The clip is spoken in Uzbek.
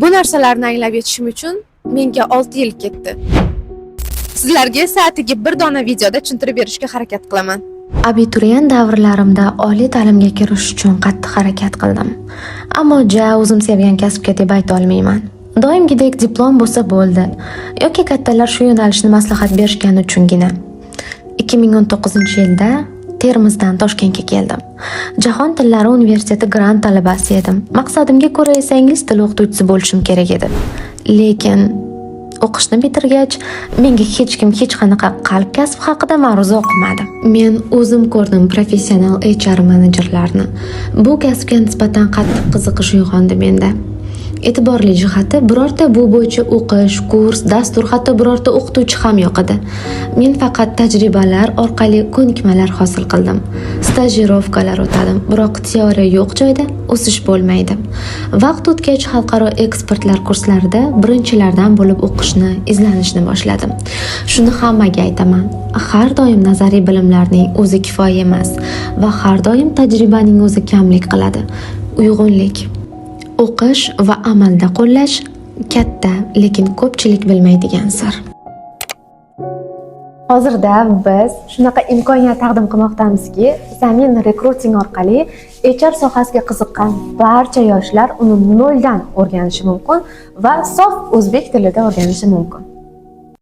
Bu narsalarni anglab yetishim uchun menga 6 yil ketdi. Sizlarga esa atigi bir dona videoda tushuntirib berishga harakat qilaman. Abituriyent davrlarimda oliy ta'limga kirish uchun qattiq harakat qildim. Ammo o'zim sevgan kasbga deb ayta olmayman. Doimgidek diplom bo'lsa bo'ldi yoki kattalar shu yo'nalishni maslahat berishgani uchungina. 2019-yilda Termizdan Toshkentga keldim. Jahon tillari universiteti grant talabasi edim. Maqsadimga ko'ra esa ingliz tili o'qituvchisi bo'lishim kerak edi. Lekin o'qishni bitirgach, menga hech kim hech qanaqa qalb kasb haqida ma'ruza o'qimadi. Men o'zim ko'rdim professional HR menejerlarni. Bu kasbga nisbatan qattiq qiziqish uyg'ondi menda. E'tiborli jihati, birorta bu bo'yicha o'qish, kurs, dastur, hatto birorta o'qituvchi ham yo'q edi. Men faqat tajribalar orqali ko'nikmalar hosil qildim. Stajirovkalar o'tadim, biroq teoriya yo'q joyda o'sish bo'lmaydi. Vaqt o'tgach, xalqaro ekspertlar kurslarida birinchilardan bo'lib o'qishni, izlanishni boshladim. Shuni hammaga aytaman. Har doim nazariy bilimlarning o'zi kifoya emas va har doim tajribaning o'zi kamlik qiladi. Uyg'unlik, o'qish va amalda qo'llash katta, lekin ko'pchilik bilmaydigan sir. Hozirda biz shunaqa imkoniyat taqdim qilmoqdamizki, Zamin rekruting orqali HR sohasiga qiziqqan barcha yoshlar uni noldan o'rganishi mumkin va sof o'zbek tilida o'rganishi mumkin.